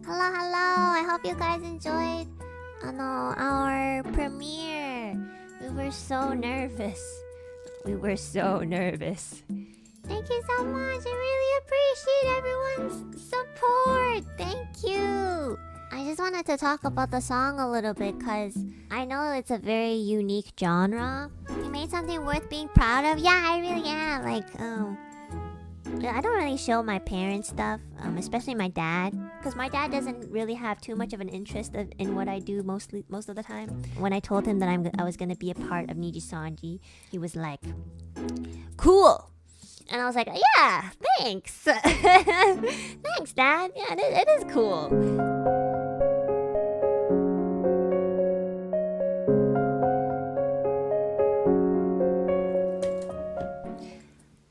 Hello, hello. I hope you guys enjoyed our premiere. We were so nervous. Thank you so much. I really appreciate everyone's support. Thank you. I just wanted to talk about the song a little bit because I know it's a very unique genre. You made something worth being proud of. Yeah, I really am. I don't really show my parents stuff, especially my dad, because my dad doesn't really have too much of an interest in what I do most of the time. When I told him that I was gonna be a part of Nijisanji, he was like, "Cool," and I was like, "Yeah, thanks, thanks, Dad. Yeah, it is cool."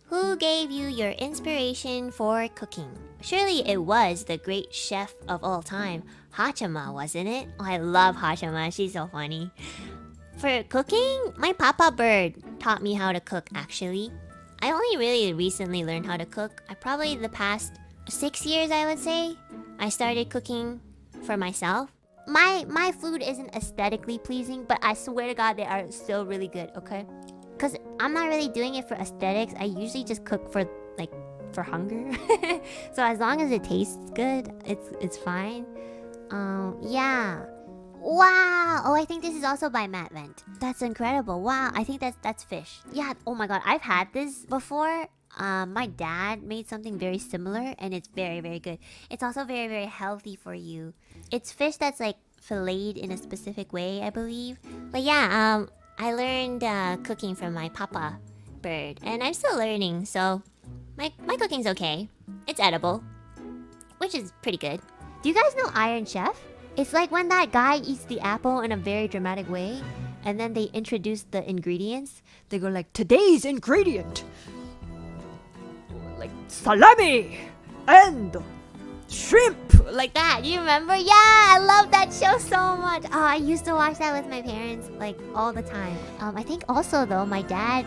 Who gave you your inspiration for cooking? Surely it was the great chef of all time, Hachama, wasn't it? Oh, I love Hachama. She's so funny. For cooking, my papa bird taught me how to cook, actually. I only really recently learned how to cook. Probably the past 6 years, I would say. I started cooking for myself. My food isn't aesthetically pleasing, but I swear to God, they are still really good, okay? Because I'm not really doing it for aesthetics. I usually just cook for hunger. So as long as it tastes good, it's fine. Yeah. Wow. Oh, I think this is also by Matt Vent. That's incredible. Wow. I think that's fish. Yeah. Oh my God. I've had this before. My dad made something very similar, and it's very, very good. It's also very, very healthy for you. It's fish that's like filleted in a specific way, I believe. But yeah. I learned cooking from my papa bird, and I'm still learning, so my cooking's okay. It's edible, which is pretty good. Do you guys know Iron Chef? It's like when that guy eats the apple in a very dramatic way, and then they introduce the ingredients. They go like, "Today's ingredient, like salami and shrimp," like that. You remember? Yeah, I love that show so much. Oh, I used to watch that with my parents like all the time. I think also though, my dad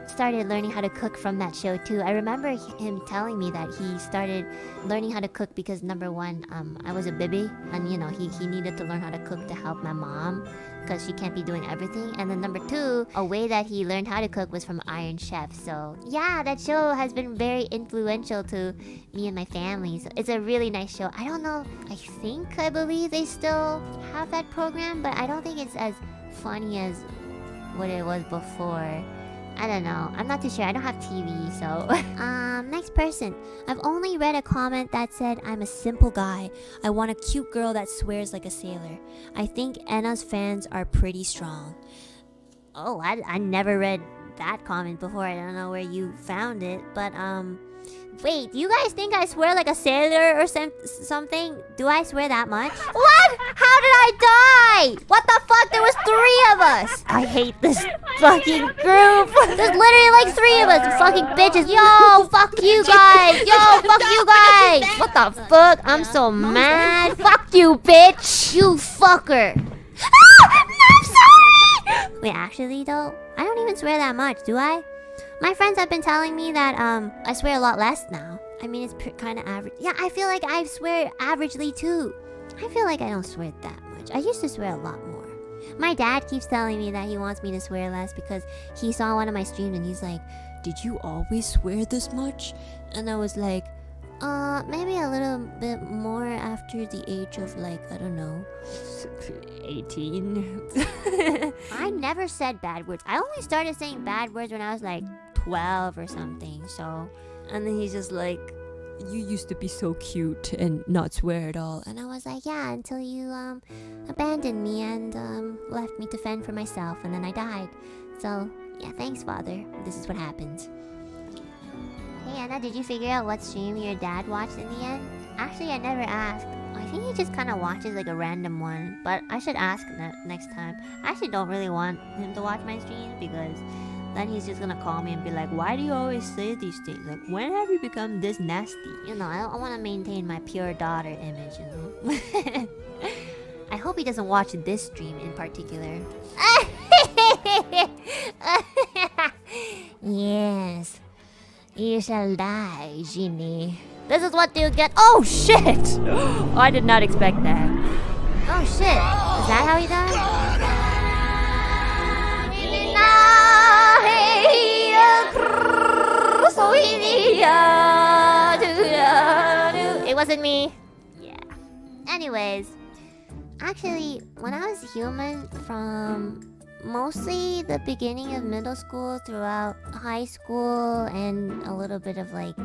started learning how to cook from that show too. I remember him telling me that he started learning how to cook because number one, I was a baby, and you know he needed to learn how to cook to help my mom because she can't be doing everything. And then number two, a way that he learned how to cook was from Iron Chef. So yeah, that show has been very influential to me and my family. So it's a really nice show. I don't know, I believe they still have that program, but I don't think it's as funny as what it was before. I don't know. I'm not too sure. I don't have TV, so... next person. I've only read a comment that said, "I'm a simple guy. I want a cute girl that swears like a sailor. I think Enna's fans are pretty strong." Oh, I never read that comment before. I don't know where you found it, but, wait, do you guys think I swear like a sailor or something? Do I swear that much? What? How did I die? What the fuck? There was 3 of us. I hate this fucking group. There's literally like 3 of us. Fucking bitches. Yo, fuck you guys. Yo, fuck you guys. What the fuck? I'm so mad. Fuck you, bitch. You fucker. Ah! I'm sorry. Wait, actually though, I don't even swear that much, do I? My friends have been telling me that I swear a lot less now. I mean, it's kind of average. Yeah, I feel like I swear averagely too. I feel like I don't swear that much. I used to swear a lot more. My dad keeps telling me that he wants me to swear less because he saw one of my streams and he's like, "Did you always swear this much?" And I was like, maybe a little bit more after the age of like, I don't know, 18. I never said bad words. I only started saying bad words when I was like 12 or something, so... And then he's just like, "You used to be so cute and not swear at all." And I was like, "Yeah, until you abandoned me and left me to fend for myself, and then I died. So, yeah, thanks, Father. This is what happens." Hey, Anna, did you figure out what stream your dad watched in the end? Actually, I never asked. I think he just kind of watches like a random one, but I should ask next time. I actually don't really want him to watch my streams because then he's just gonna call me and be like, "Why do you always say these things? Like, when have you become this nasty?" You know, I want to maintain my pure daughter image, you know? I hope he doesn't watch this stream in particular. Yes. You shall die, Genie. This is what you get. Oh shit! Oh, I did not expect that. Oh shit! Is that how he died? It wasn't me. Yeah. Anyways, actually, when I was human, from mostly the beginning of middle school throughout high school and a little bit of like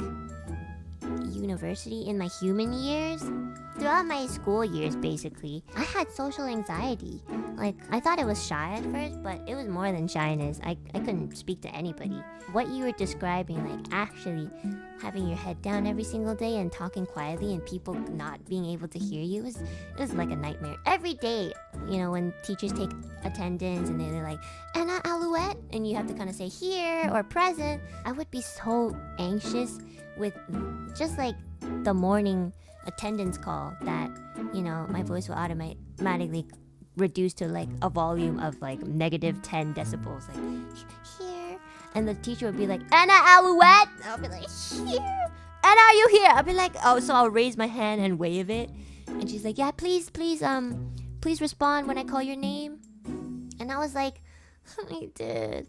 university in my human years, throughout my school years basically, I had social anxiety. Like, I thought it was shy at first, but it was more than shyness. I couldn't speak to anybody. What you were describing, like actually having your head down every single day and talking quietly and people not being able to hear you, it was like a nightmare. Every day, you know, when teachers take attendance and they're like, Enna Alouette, and you have to kind of say here or present, I would be so anxious with just like the morning attendance call that, you know, my voice will automatically reduce to like a volume of like -10 decibels, like here, and the teacher would be like, Enna Alouette, I'll be like, here, Enna, are you here? I'll be like, oh, so I'll raise my hand and wave it, and she's like, yeah, please respond when I call your name. And I was like, I did.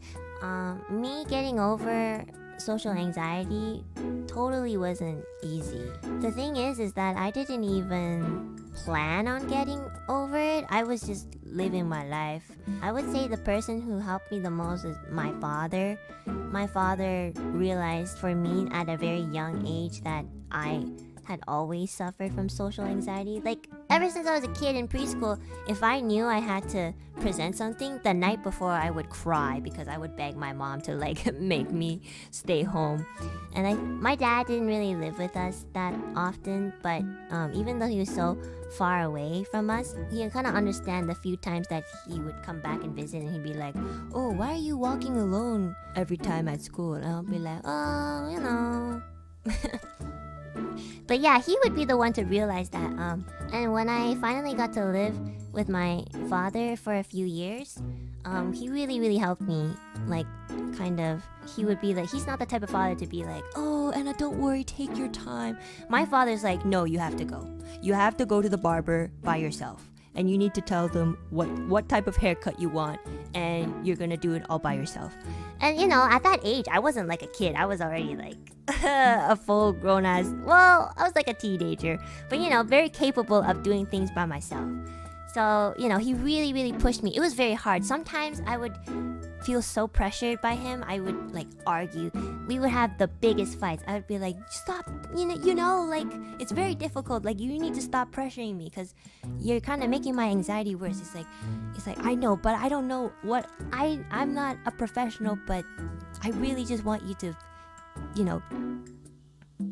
Me getting over social anxiety totally wasn't easy. The thing is that I didn't even plan on getting over it. I was just living my life. I would say the person who helped me the most is my father. My father realized for me at a very young age that I had always suffered from social anxiety. Like, ever since I was a kid in preschool, if I knew I had to present something, the night before I would cry because I would beg my mom to like make me stay home. And my dad didn't really live with us that often, but even though he was so far away from us, he kind of understand the few times that he would come back and visit, and he'd be like, oh, why are you walking alone every time at school? And I'll be like, oh, you know. But yeah, he would be the one to realize that. And when I finally got to live with my father for a few years, he really helped me. Like, kind of, he would be like, he's not the type of father to be like, oh, Enna, don't worry, take your time. My father's like, no, you have to go. You have to go to the barber by yourself. And you need to tell them what type of haircut you want, and you're gonna do it all by yourself. And you know, at that age, I wasn't like a kid. I was already like a full grown ass. Well, I was like a teenager, but you know, very capable of doing things by myself. So you know, he really pushed me. It was very hard. Sometimes I would feel so pressured by him. I would like argue. We would have the biggest fights. I would be like, stop, you know, like it's very difficult. Like, you need to stop pressuring me because you're kind of making my anxiety worse. It's like I know, but I don't know what I'm not a professional, but I really just want you to, you know,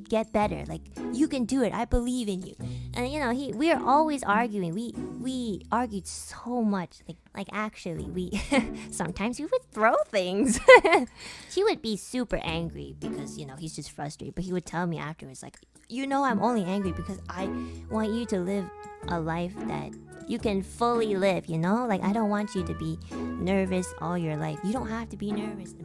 get better. Like, you can do it. I believe in you. And you know, we are always arguing. We argued so much. Like actually, we sometimes we would throw things. He would be super angry because, you know, he's just frustrated. But he would tell me afterwards, like, you know, I'm only angry because I want you to live a life that you can fully live, you know? Like, I don't want you to be nervous all your life. You don't have to be nervous.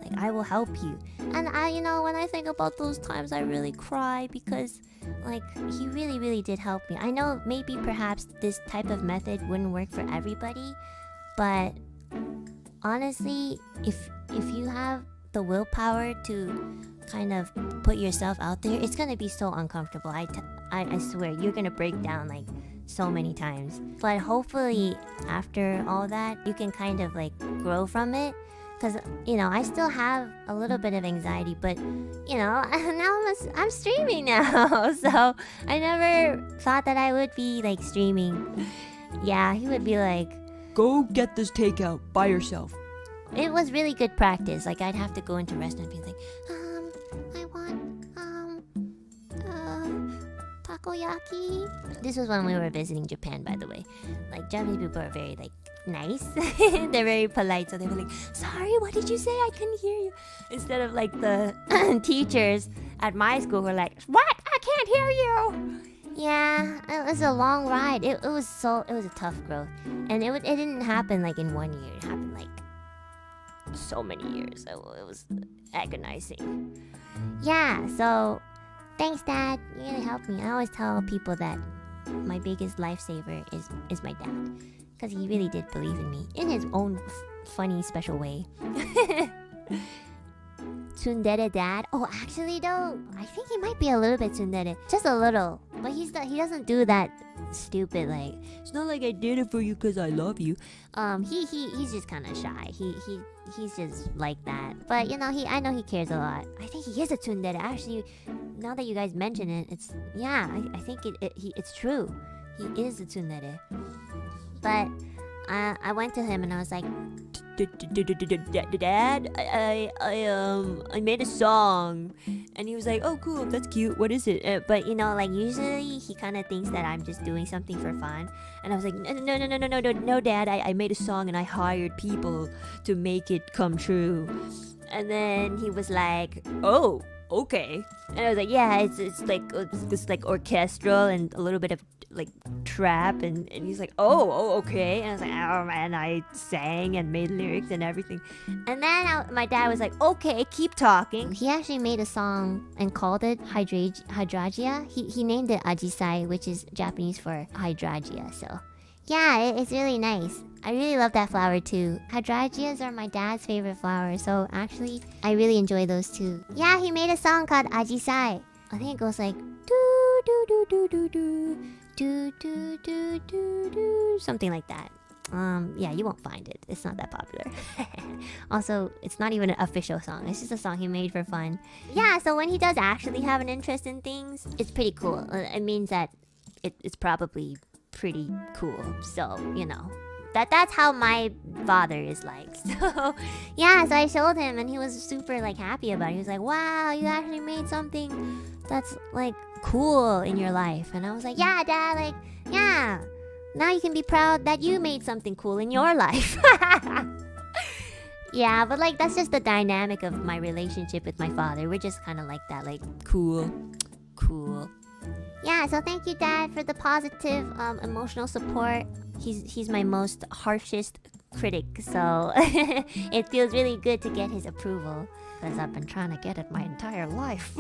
Like, I will help you. And you know, when I think about those times, I really cry because, like, he really did help me. I know maybe perhaps this type of method wouldn't work for everybody, but honestly, if you have the willpower to kind of put yourself out there, it's gonna be so uncomfortable. I swear, you're gonna break down like so many times. But hopefully, after all that, you can kind of like grow from it. Because, you know, I still have a little bit of anxiety, but, you know, now I'm streaming now. So I never thought that I would be, like, streaming. Yeah, he would be like, go get this takeout by yourself. It was really good practice. Like, I'd have to go into restaurant and be like, I want, takoyaki. This was when we were visiting Japan, by the way. Like, Japanese people are very, like, nice. They're very polite, so they were like, sorry, what did you say? I couldn't hear you. Instead of like the teachers at my school were like, what? I can't hear you. Yeah, it was a long ride. It was a tough growth. And it didn't happen like in 1 year. It happened like so many years. So it was agonizing. Yeah, so Thanks, Dad. You really helped me. I always tell people that my biggest lifesaver is my dad, because he really did believe in me in his own funny, special way. Tsundere dad? Oh, actually though, I think he might be a little bit tsundere. Just a little. But he doesn't do that stupid, like, It's not like I did it for you because I love you. he's just kind of shy. He's just like that. But you know, I know he cares a lot. I think he is a tsundere. Actually, now that you guys mention it, it's, yeah, I think it's true. He is a tsundere. But I went to him and I was like, Dad, I made a song, and he was like, "Oh, cool, that's cute. What is it?" but you know, like usually he kind of thinks that I'm just doing something for fun, and I was like, No, Dad, I made a song and I hired people to make it come true. and then he was like, Oh, okay. and I was like, yeah, it's like orchestral and a little bit of like trap, and he's like, Oh, okay. and I was like, oh man, I sang and made lyrics and everything. And then my dad was like, okay, keep talking. He actually made a song and called it Hydrangea. He named it Ajisai, which is Japanese for Hydrangea. So yeah, it's really nice. I really love that flower too. Hydrangeas are my dad's favorite flowers, so actually I really enjoy those too. Yeah, he made a song called Ajisai. I think it goes like do do do do do do do do do do do, something like that. Yeah, you won't find it. It's not that popular. Also, it's not even an official song. It's just a song he made for fun. Yeah, so when he does actually have an interest in things, it's pretty cool. It means that it's probably pretty cool. So, you know, that's how my father is like. So yeah, so I showed him and he was super like happy about it. He was like, wow, you actually made something that's like cool in your life. And I was like, yeah, Dad, like, yeah, now you can be proud that you made something cool in your life. Yeah, but like that's just the dynamic of my relationship with my father. We're just kind of like that, like Cool. yeah, so thank you, Dad, for the positive emotional support. He's my most harshest critic, so it feels really good to get his approval, because I've been trying to get it my entire life.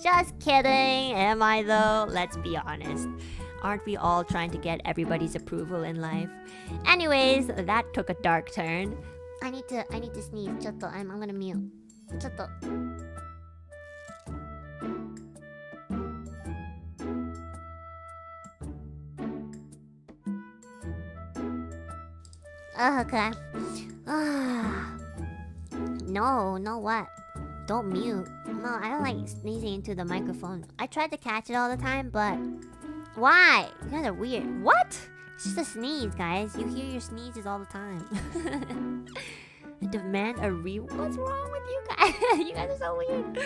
Just kidding, am I though? Let's be honest. Aren't we all trying to get everybody's approval in life? Anyways, that took a dark turn. I need to sneeze. Chotto, I'm gonna mute. Chotto. Okay. No, what? Don't mute. No, I don't like sneezing into the microphone. I tried to catch it all the time, but why? You guys are weird. What? It's just a sneeze, guys. You hear your sneezes all the time. I demand a What's wrong with you guys? You guys are so weird.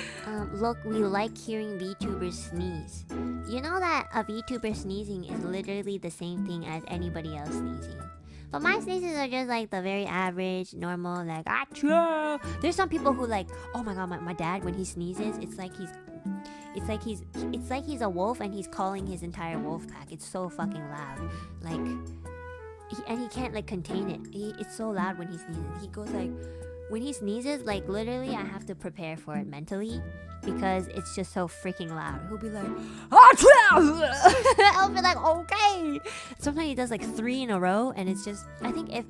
Look, we like hearing VTubers sneeze. You know that a VTuber sneezing is literally the same thing as anybody else sneezing. But my sneezes are just like the very average, normal, like achoo. There's some people who like, oh my god, my dad when he sneezes, it's like he's a wolf and he's calling his entire wolf pack. It's so fucking loud, and he can't like contain it. It's so loud when he sneezes. He goes like, when he sneezes, like literally, I have to prepare for it mentally because it's just so freaking loud. He'll be like, I'll be like, okay. Sometimes he does like 3 in a row, and it's just, I think if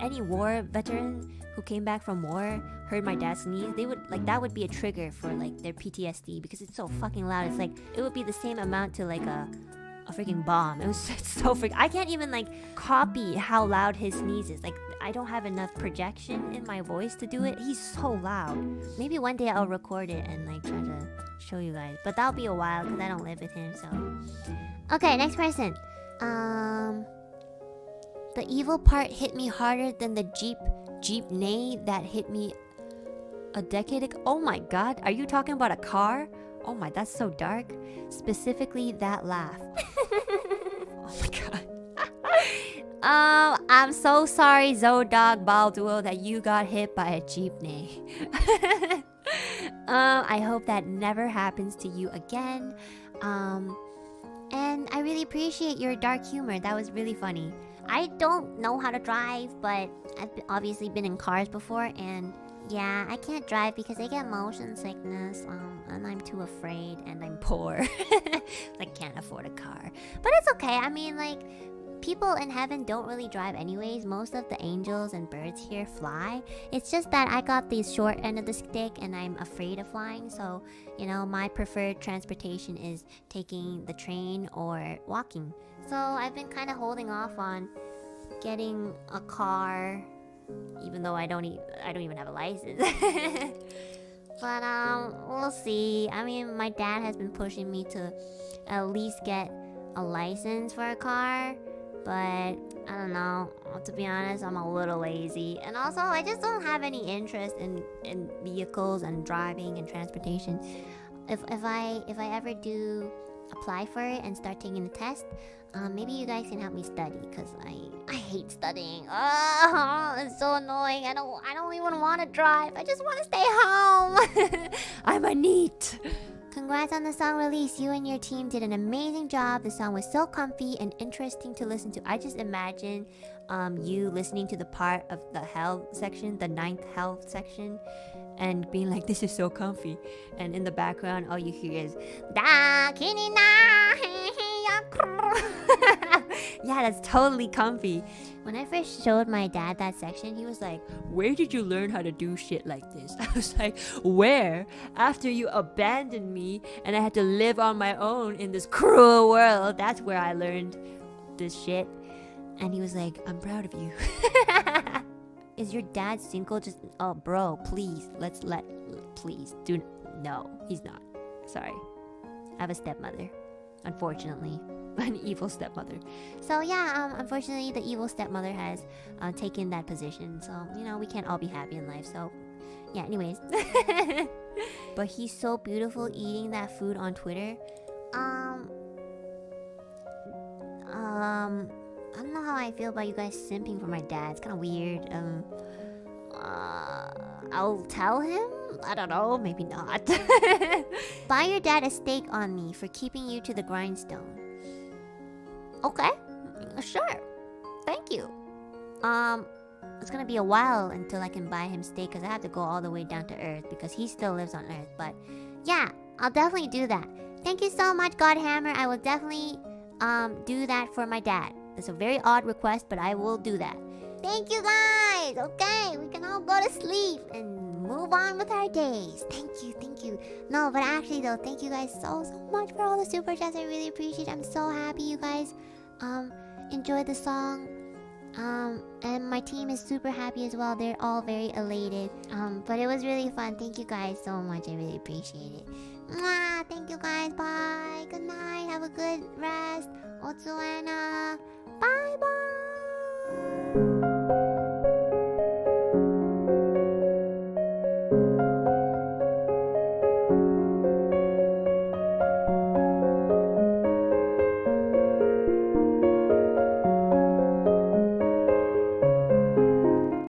any war veteran who came back from war heard my dad sneeze, they would like, that would be a trigger for like their PTSD because it's so fucking loud. It's like, it would be the same amount to like a freaking bomb. It's so freaking, I can't even like copy how loud his sneeze is. Like, I don't have enough projection in my voice to do it. He's so loud. Maybe one day I'll record it and like try to show you guys, but that'll be a while because I don't live with him. So okay, next person. The evil part hit me harder than the jeepney that hit me a decade ago. Oh my god, are you talking about a car? Oh my, that's so dark. Specifically that laugh. Oh my god. I'm so sorry, Zodog Balduo, that you got hit by a jeepney. I hope that never happens to you again. And I really appreciate your dark humor. That was really funny. I don't know how to drive, but I've obviously been in cars before, and Yeah, I can't drive because I get motion sickness, and I'm too afraid, and I'm poor. I can't afford a car. But it's okay. I mean, like, people in heaven don't really drive anyways. Most of the angels and birds here fly. It's just that I got the short end of the stick and I'm afraid of flying. So, you know, my preferred transportation is taking the train or walking. So I've been kind of holding off on getting a car, even though I don't even have a license. But we'll see. I mean, my dad has been pushing me to at least get a license for a car, but I don't know. To be honest, I'm a little lazy, and also I just don't have any interest in vehicles and driving and transportation. If I ever do apply for it and start taking the test, maybe you guys can help me study, because I hate studying. Oh, it's so annoying. I don't even want to drive. I just want to stay home. I'm a NEET. Congrats on the song release. You and your team did an amazing job. The song was so comfy and interesting to listen to. I just imagine you listening to the part of the hell section, the 9th hell section, and being like, this is so comfy. And in the background, all you hear is da kinina. Yeah, that's totally comfy. When I first showed my dad that section, he was like, where did you learn how to do shit like this? I was like, where? After you abandoned me and I had to live on my own in this cruel world, that's where I learned this shit. And he was like, I'm proud of you. Is your dad single? Just, oh bro, please, please, no, he's not. Sorry. I have a stepmother, unfortunately. An evil stepmother. So yeah, unfortunately the evil stepmother has taken that position. So, you know, we can't all be happy in life. So yeah, anyways. But he's so beautiful eating that food on Twitter. I don't know how I feel about you guys simping for my dad. It's kind of weird. I'll tell him. I don't know, maybe not. Buy your dad a steak on me for keeping you to the grindstone. Okay, sure. Thank you. It's gonna be a while until I can buy him steak, because I have to go all the way down to Earth because he still lives on Earth. But yeah, I'll definitely do that. Thank you so much, Godhammer. I will definitely do that for my dad. It's a very odd request, but I will do that. Thank you guys. Okay, we can all go to sleep and move on with our days. Thank you. No, but actually though, thank you guys so much for all the super chats. I really appreciate it. I'm so happy you guys enjoyed the song. And my team is super happy as well. They're all very elated. But it was really fun. Thank you guys so much. I really appreciate it. Mwah! Thank you guys. Bye. Good night. Have a good rest. OtsuEnna. Bye bye.